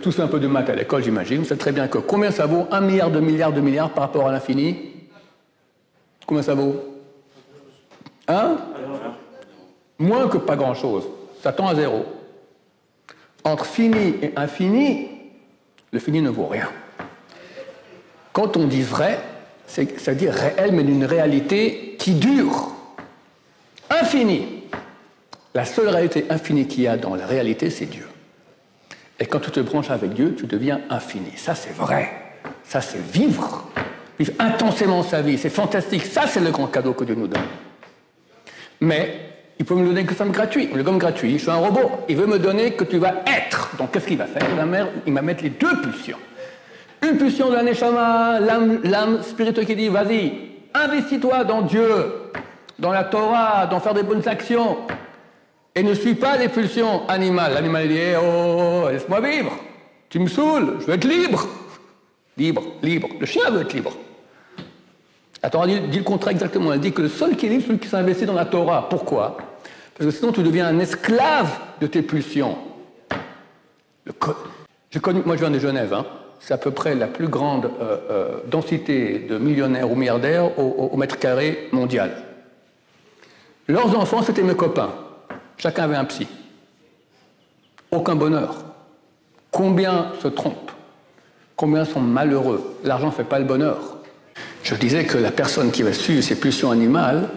Tous fait un peu de maths à l'école, j'imagine. Vous savez très bien que combien ça vaut 1 milliard de milliards par rapport à l'infini? Combien ça vaut? Hein? Moins que pas grand-chose. Ça tend à 0. Entre fini et infini, le fini ne vaut rien. Quand on dit vrai, ça veut dire réel, mais d'une réalité qui dure. Infinie. La seule réalité infinie qu'il y a dans la réalité, c'est Dieu. Et quand tu te branches avec Dieu, tu deviens infini. Ça, c'est vrai. Ça, c'est vivre. Vivre intensément sa vie. C'est fantastique. Ça, c'est le grand cadeau que Dieu nous donne. Mais il peut me donner que ça gratuit. Le gomme gratuit, je suis un robot. Il veut me donner que tu vas être. Donc, qu'est-ce qu'il va faire? Il va mettre les deux pulsions. Une pulsion de la neshama, l'âme spirituelle qui dit, vas-y, investis-toi dans Dieu, dans la Torah, dans faire des bonnes actions. Et ne suis pas les pulsions animales. L'animal dit, oh, laisse-moi vivre. Tu me saoules, je veux être libre. Libre. Le chien veut être libre. La Torah dit le contraire exactement. Elle dit que le seul qui est libre, c'est celui qui s'investit dans la Torah. Pourquoi? Parce que sinon, tu deviens un esclave de tes pulsions. Moi, je viens de Genève. Hein. C'est à peu près la plus grande densité de millionnaires ou milliardaires au mètre carré mondial. Leurs enfants, c'était mes copains. Chacun avait un psy. Aucun bonheur. Combien se trompent? Combien sont malheureux? L'argent ne fait pas le bonheur. Je disais que la personne qui va suivre ses pulsions animales,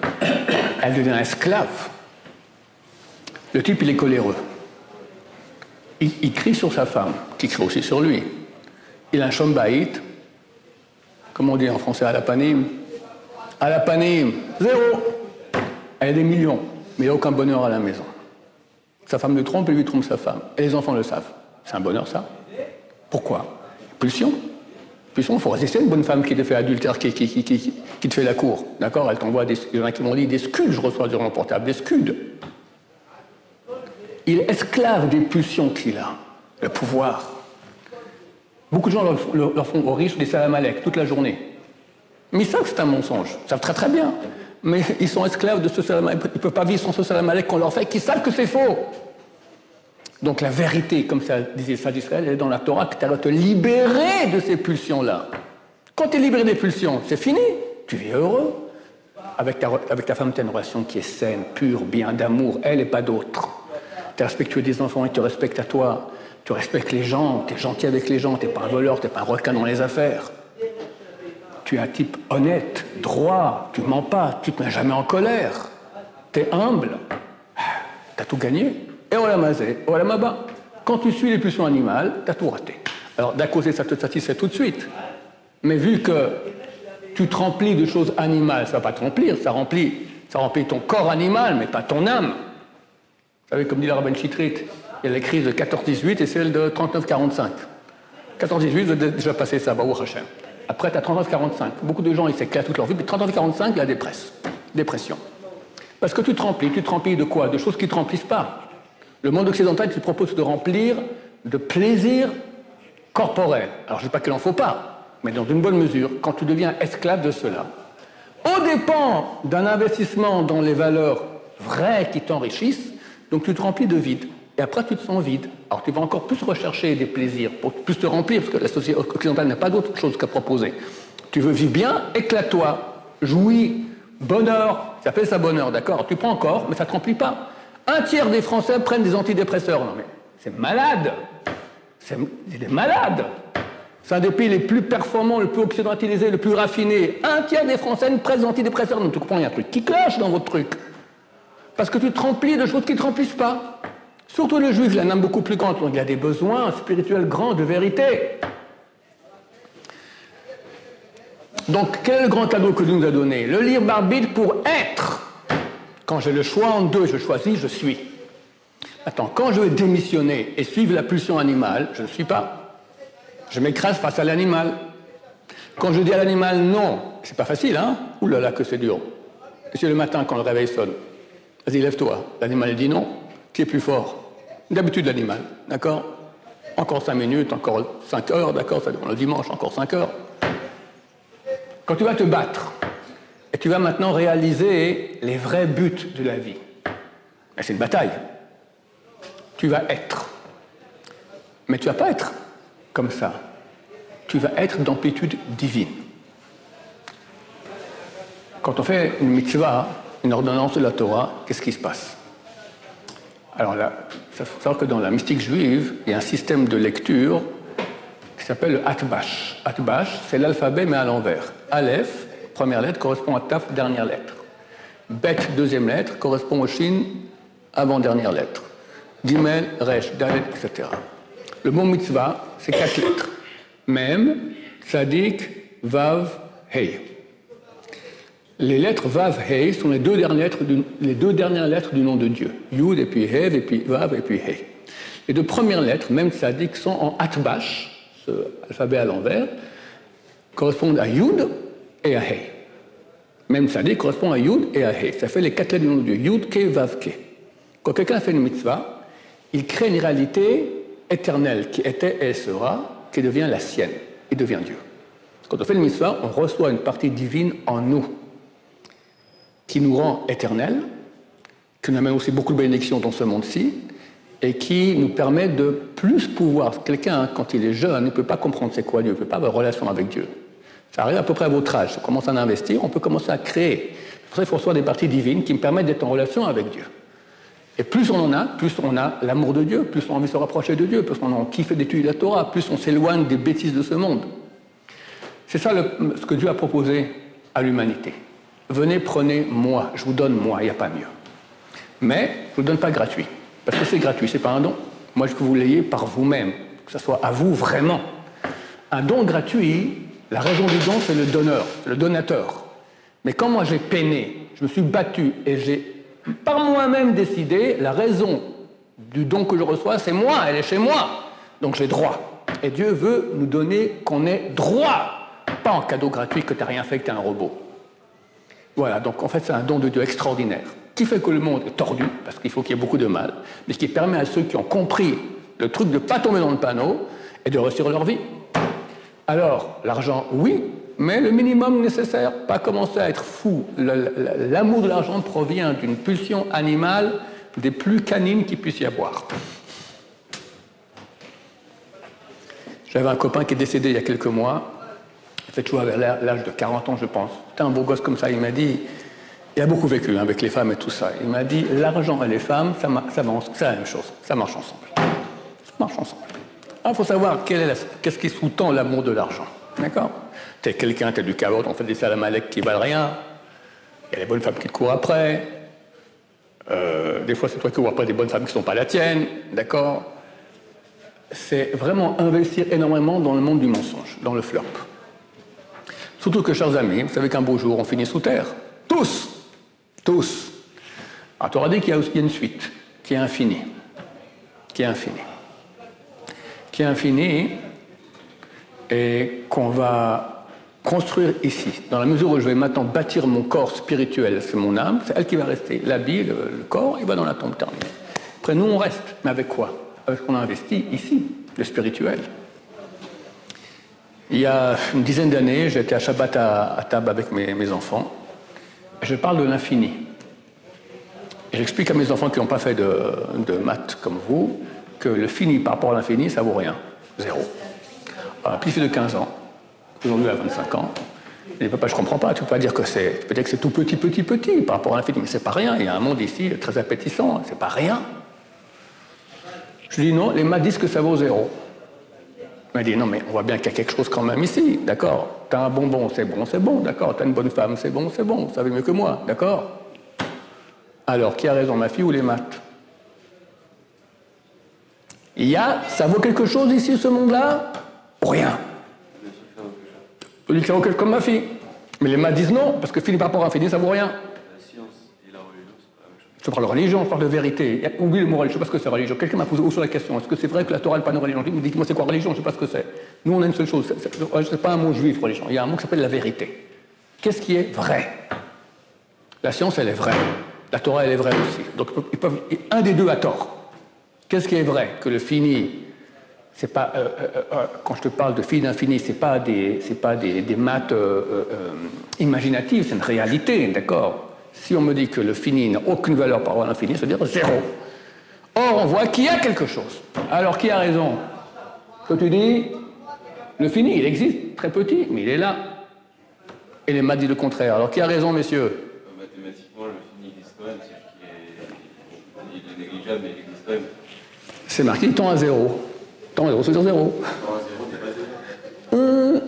elle devient esclave. Le type, il est coléreux. Il crie sur sa femme, qui crie aussi sur lui. Il a un shombaït, comme on dit en français, à la panim. À la panim, 0. Elle a des millions, mais il n'a aucun bonheur à la maison. Sa femme le trompe et lui trompe sa femme. Et les enfants le savent. C'est un bonheur, ça? Pourquoi? Pulsion. Pulsion, il faut résister à une bonne femme qui te fait adultère, qui te fait la cour. D'accord? Elle t'envoie il y en a qui m'ont dit des scuds, je reçois sur mon portable, des scuds. Il est esclave des pulsions qu'il a, le pouvoir. Beaucoup de gens leur font aux riches des salam alek toute la journée. Mais ils savent que c'est un mensonge. Ils savent très très bien. Mais ils sont esclaves de ce salam alek. Ils ne peuvent pas vivre sans ce salam alek qu'on leur fait, qu'ils savent que c'est faux. Donc la vérité, comme ça disait ça d'Israël, elle est dans la Torah, que tu dois te libérer de ces pulsions-là. Quand tu es libéré des pulsions, c'est fini. Tu vis heureux. Avec ta femme, tu as une relation qui est saine, pure, bien, d'amour, elle et pas d'autre. Tu es respectueux des enfants, ils te respectent à toi. Tu respectes les gens, tu es gentil avec les gens, tu n'es pas un voleur, tu n'es pas un requin dans les affaires. Tu es un type honnête, droit, tu ne mens pas, tu ne te mets jamais en colère. Tu es humble. Tu as tout gagné. et Olamazé, Olamaba. Quand tu suis les pulsions animales, tu as tout raté. Alors, d'un côté, ça te satisfait tout de suite. Mais vu que tu te remplis de choses animales, ça ne va pas te remplir, ça remplit ton corps animal, mais pas ton âme. Vous savez, comme dit la Rabban Chitrit, il y a les crises de 14-18 et celle de 39-45. 14-18, vous avez déjà passé ça, Baruch Hashem. Après, tu as 39-45. Beaucoup de gens, ils s'éclatent toute leur vie, puis 39-45, la dépression. Parce que tu te remplis de quoi? De choses qui ne te remplissent pas. Le monde occidental te propose de te remplir de plaisir corporel. Alors, je ne dis pas qu'il n'en faut pas, mais dans une bonne mesure, quand tu deviens esclave de cela, au dépend d'un investissement dans les valeurs vraies qui t'enrichissent, donc tu te remplis de vide. Et après, tu te sens vide. Alors, tu vas encore plus rechercher des plaisirs pour plus te remplir, parce que la société occidentale n'a pas d'autre chose qu'à proposer. Tu veux vivre bien, éclate-toi, jouis, bonheur. Ça s'appelle ça bonheur, d'accord? Tu prends encore, mais ça ne te remplit pas. Un tiers des Français prennent des antidépresseurs. Non, mais c'est malade. C'est malade. C'est un des pays les plus performants, le plus occidentalisé, le plus raffiné. Un tiers des Français prennent des antidépresseurs. Donc, tu comprends, il y a un truc qui cloche dans votre truc. Parce que tu te remplis de choses qui ne te remplissent pas. Surtout le juif, il y en a beaucoup plus grand. Donc il y a des besoins spirituels grands de vérité. Donc quel est le grand cadeau que Dieu nous a donné? Le libre arbitre pour être. Quand j'ai le choix en deux, je choisis, je suis. Attends, quand je vais démissionner et suivre la pulsion animale, je ne suis pas. Je m'écrase face à l'animal. Quand je dis à l'animal non, c'est pas facile, hein? Ouh là là, que c'est dur. Et c'est le matin quand le réveil sonne. Vas-y, lève-toi. L'animal dit non. Qui est plus fort? D'habitude, l'animal. D'accord? Encore 5 minutes, encore 5 heures, d'accord? Ça dépend le dimanche, encore 5 heures. Quand tu vas te battre, et tu vas maintenant réaliser les vrais buts de la vie, et c'est une bataille. Tu vas être. Mais tu ne vas pas être comme ça. Tu vas être d'amplitude divine. Quand on fait une mitzvah, une ordonnance de la Torah, qu'est-ce qui se passe? Alors là, il faut savoir que dans la mystique juive, il y a un système de lecture qui s'appelle le Atbash. Atbash, c'est l'alphabet mais à l'envers. Aleph, première lettre, correspond à Taf, dernière lettre. Bet, deuxième lettre, correspond au Shin, avant-dernière lettre. Gimel, Resh, Dalet, etc. Le mot mitzvah, c'est 4 lettres. Mem, Tzadik, Vav, Hei. Les lettres Vav, Hei sont les deux dernières lettres du nom de Dieu. Yud, et puis Hev, et puis Vav, et puis Hei. Les deux premières lettres, même Tzadik, sont en Atbash, ce alphabet à l'envers, correspondent à Yud et à Hei. Même Tzadik correspond à Yud et à Hei. Ça fait les 4 lettres du nom de Dieu. Yud, Ke, Vav, Ke. Quand quelqu'un fait une mitzvah, il crée une réalité éternelle qui était et sera, qui devient la sienne. Il devient Dieu. Quand on fait une mitzvah, on reçoit une partie divine en nous, qui nous rend éternels, qui nous amène aussi beaucoup de bénédictions dans ce monde-ci, et qui nous permet de plus pouvoir. Quelqu'un, quand il est jeune, ne peut pas comprendre c'est quoi Dieu, ne peut pas avoir une relation avec Dieu. Ça arrive à peu près à votre âge. On commence à investir, on peut commencer à créer. C'est pour ça qu'il faut recevoir des parties divines qui me permettent d'être en relation avec Dieu. Et plus on en a, plus on a l'amour de Dieu, plus on a envie de se rapprocher de Dieu, plus on a kiffé d'étudier la Torah, plus on s'éloigne des bêtises de ce monde. C'est ça ce que Dieu a proposé à l'humanité. Venez, prenez moi, je vous donne moi, il n'y a pas mieux. Mais je ne vous donne pas gratuit, parce que c'est gratuit, ce n'est pas un don. Moi, je veux que vous l'ayez par vous-même, que ce soit à vous vraiment. Un don gratuit, la raison du don, c'est le donneur, le donateur. Mais quand moi j'ai peiné, je me suis battu et j'ai par moi-même décidé, la raison du don que je reçois, c'est moi, elle est chez moi. Donc j'ai droit. Et Dieu veut nous donner qu'on ait droit, pas en cadeau gratuit que tu n'as rien fait, que tu es un robot. Voilà, donc en fait c'est un don de Dieu extraordinaire, qui fait que le monde est tordu, parce qu'il faut qu'il y ait beaucoup de mal, mais qui permet à ceux qui ont compris le truc de ne pas tomber dans le panneau et de réussir leur vie. Alors, l'argent, oui, mais le minimum nécessaire, pas commencer à être fou. L'amour de l'argent provient d'une pulsion animale des plus canines qu'il puisse y avoir. J'avais un copain qui est décédé il y a quelques mois, il fait toujours vers l'âge de 40 ans, je pense. C'était un beau gosse comme ça, il m'a dit, il a beaucoup vécu avec les femmes et tout ça, il m'a dit, l'argent et les femmes, c'est la même chose, ça marche ensemble. Ça marche ensemble. Il faut savoir qu'est-ce qui sous-tend l'amour de l'argent. D'accord? T'es quelqu'un, t'as du carotte, on fait des salamalek qui valent rien, il y a les bonnes femmes qui te courent après, Des fois, c'est toi qui ouvres après des bonnes femmes qui ne sont pas la tienne, d'accord? C'est vraiment investir énormément dans le monde du mensonge, dans le flop. Surtout que, chers amis, vous savez qu'un beau jour, on finit sous terre. Tous. Tous. Alors, tu auras dit qu'il y a une suite, qui est infinie. Qui est infinie. Qui est infinie et qu'on va construire ici. Dans la mesure où je vais maintenant bâtir mon corps spirituel, c'est mon âme, c'est elle qui va rester. L'habit, le corps, il va dans la tombe terminée. Après, nous, on reste. Mais avec quoi? Avec ce qu'on a investi ici, le spirituel. Il y a une dizaine d'années, j'étais à Shabbat à table avec mes enfants. Et je parle de l'infini. Et j'explique à mes enfants qui n'ont pas fait de maths comme vous, que le fini par rapport à l'infini, ça vaut rien. Zéro. Alors, un petit fils de 15 ans, aujourd'hui à 25 ans, il dit, papa, je ne comprends pas, tu ne peux pas dire que c'est... Peut-être que c'est tout petit par rapport à l'infini, mais c'est pas rien. Il y a un monde ici très appétissant, c'est pas rien. Je dis non, les maths disent que ça vaut zéro. Il m'a dit non, mais on voit bien qu'il y a quelque chose quand même ici, d'accord? T'as un bonbon, c'est bon, d'accord? T'as une bonne femme, c'est bon, vous savez mieux que moi, d'accord? Alors, qui a raison, ma fille ou les maths? Ça vaut quelque chose ici, ce monde-là? Rien. Je dis que ça vaut quelque chose comme ma fille. Mais les maths disent non, parce que fini par rapport à infini, ça vaut rien. La science et la religion, c'est pas la même chose. Je parle de religion, je parle de vérité. Oublie le mot religion, je ne sais pas ce que c'est religion. Quelqu'un m'a posé sur la question. Est-ce que c'est vrai que la Torah n'est pas une religion? Il me dit, moi, c'est quoi religion? Je ne sais pas ce que c'est. Nous, on a une seule chose. Ce n'est pas un mot juif, religion. Il y a un mot qui s'appelle la vérité. Qu'est-ce qui est vrai? La science, elle est vraie. La Torah, elle est vraie aussi. Donc, un des deux a tort. Qu'est-ce qui est vrai? Que le fini, c'est pas, quand je te parle de fini d'infini, c'est pas des maths imaginatives, c'est une réalité, d'accord? Si on me dit que le fini n'a aucune valeur par rapport à l'infini, ça veut dire zéro. Or, on voit qu'il y a quelque chose. Alors, qui a raison? Que tu dis, le fini, il existe, très petit, mais il est là. Et les maths disent le contraire. Alors, qui a raison, messieurs? Mathématiquement, le fini existe quand même, c'est qu'il est négligeable, mais il existe quand même. C'est marqué, il tend à zéro. Tend à zéro, ça veut dire zéro.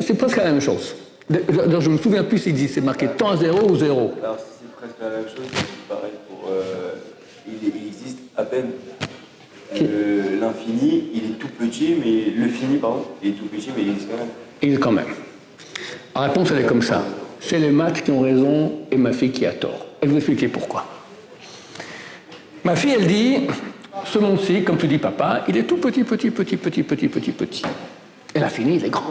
C'est presque la même chose. Je ne me souviens plus s'il dit c'est marqué tend à zéro ou zéro. Alors si c'est presque la même chose, c'est pareil pour... il existe à peine. L'infini, il est tout petit, mais le fini, pardon, il est tout petit, mais il existe quand même. Il existe quand même. La réponse, elle est comme ça. C'est les maths qui ont raison et ma fille qui a tort. Je vais vous expliquer pourquoi. Ma fille, elle dit, ce monde-ci, comme tu dis papa, il est tout petit. Et l'infini, il est grand.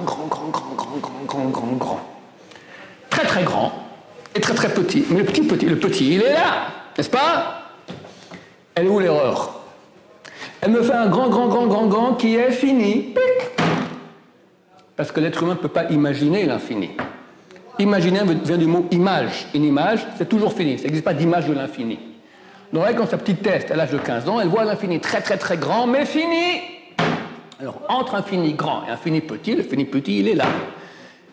Très très grand et très très petit. Mais le petit, il est là, n'est-ce pas? Elle est où l'erreur? Elle me fait un grand qui est fini. Pic. Parce que l'être humain ne peut pas imaginer l'infini. Imaginer vient du mot image. Une image, c'est toujours fini. Ça n'existe pas d'image de l'infini. Donc elle, quand sa petite teste, à l'âge de 15 ans, elle voit l'infini très grand, mais fini. Alors, entre un fini grand et un fini petit, le fini petit, il est là.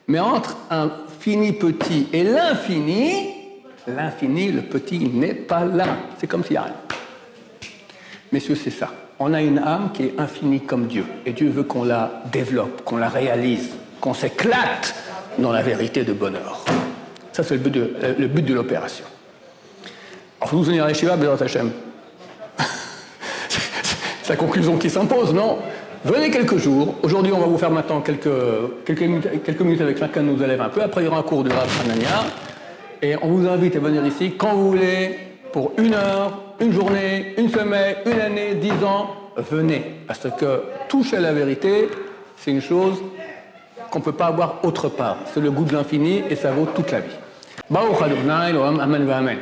Mais entre un fini petit et l'infini, le petit n'est pas là. C'est comme s'il n'y a rien. Messieurs, c'est ça. On a une âme qui est infinie comme Dieu. Et Dieu veut qu'on la développe, qu'on la réalise, qu'on s'éclate dans la vérité de bonheur. Ça, c'est le but de l'opération. Alors, vous venir à Yeshiva, Bézrat Hashem. C'est la conclusion qui s'impose, non? Venez quelques jours. Aujourd'hui, on va vous faire maintenant quelques minutes avec chacun de nos élèves un peu. Après, il y aura un cours de Rav Hanania. Et on vous invite à venir ici quand vous voulez, pour 1 heure, une journée, une semaine, une année, 10 ans. Venez. Parce que toucher à la vérité, c'est une chose qu'on ne peut pas avoir autre part. C'est le goût de l'infini et ça vaut toute la vie. Baruch Adonai, Amen, Amen.